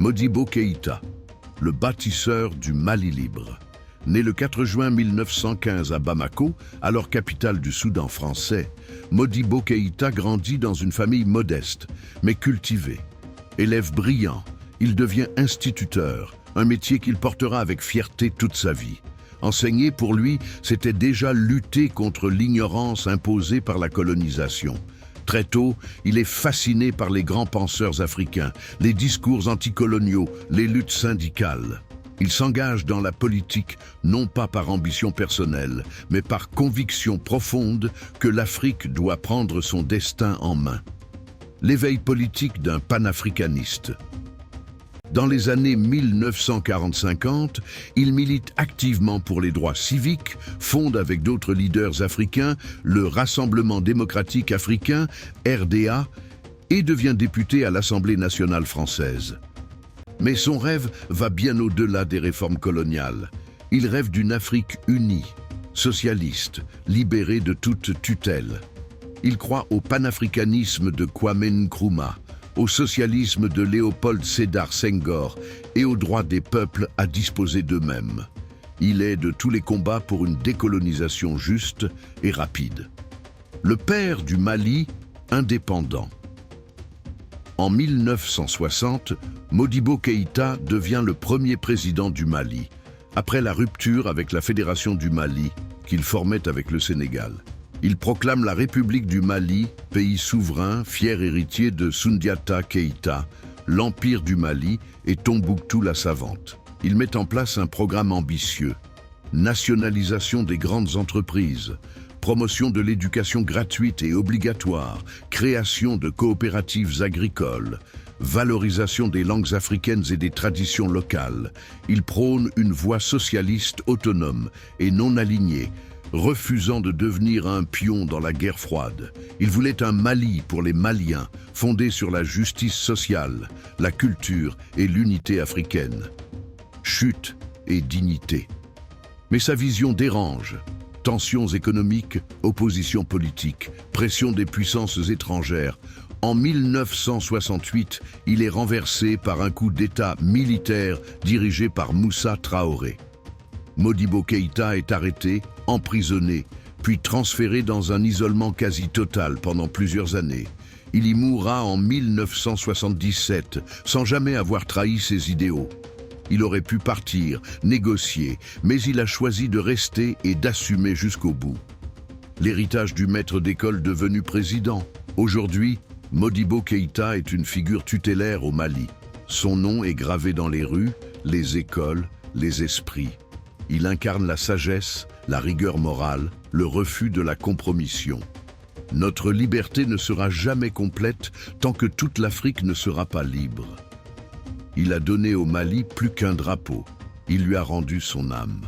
Modibo Keïta, le bâtisseur du Mali libre. Né le 4 juin 1915 à Bamako, alors capitale du Soudan français, Modibo Keïta grandit dans une famille modeste, mais cultivée. Élève brillant, il devient instituteur, un métier qu'il portera avec fierté toute sa vie. Enseigner, pour lui, c'était déjà lutter contre l'ignorance imposée par la colonisation. Très tôt, il est fasciné par les grands penseurs africains, les discours anticoloniaux, les luttes syndicales. Il s'engage dans la politique non pas par ambition personnelle, mais par conviction profonde que l'Afrique doit prendre son destin en main. L'éveil politique d'un panafricaniste. Dans les années 1940-50, il milite activement pour les droits civiques, fonde avec d'autres leaders africains le Rassemblement démocratique africain, RDA, et devient député à l'Assemblée nationale française. Mais son rêve va bien au-delà des réformes coloniales. Il rêve d'une Afrique unie, socialiste, libérée de toute tutelle. Il croit au panafricanisme de Kwame Nkrumah, au socialisme de Léopold Sédar Senghor et au droit des peuples à disposer d'eux-mêmes. Il est de tous les combats pour une décolonisation juste et rapide. Le père du Mali, indépendant. En 1960, Modibo Keïta devient le premier président du Mali, après la rupture avec la Fédération du Mali, qu'il formait avec le Sénégal. Il proclame la République du Mali, pays souverain, fier héritier de Soundiata Keïta, l'Empire du Mali et Tombouctou la Savante. Il met en place un programme ambitieux. Nationalisation des grandes entreprises, promotion de l'éducation gratuite et obligatoire, création de coopératives agricoles, valorisation des langues africaines et des traditions locales. Il prône une voie socialiste autonome et non alignée, refusant de devenir un pion dans la guerre froide. Il voulait un Mali pour les Maliens, fondé sur la justice sociale, la culture et l'unité africaine. Chute et dignité. Mais sa vision dérange. Tensions économiques, opposition politique, pression des puissances étrangères. En 1968, il est renversé par un coup d'État militaire dirigé par Moussa Traoré. Modibo Keïta est arrêté, emprisonné, puis transféré dans un isolement quasi total pendant plusieurs années. Il y mourra en 1977, sans jamais avoir trahi ses idéaux. Il aurait pu partir, négocier, mais il a choisi de rester et d'assumer jusqu'au bout. L'héritage du maître d'école devenu président. Aujourd'hui, Modibo Keïta est une figure tutélaire au Mali. Son nom est gravé dans les rues, les écoles, les esprits. Il incarne la sagesse, la rigueur morale, le refus de la compromission. Notre liberté ne sera jamais complète tant que toute l'Afrique ne sera pas libre. Il a donné au Mali plus qu'un drapeau, il lui a rendu son âme.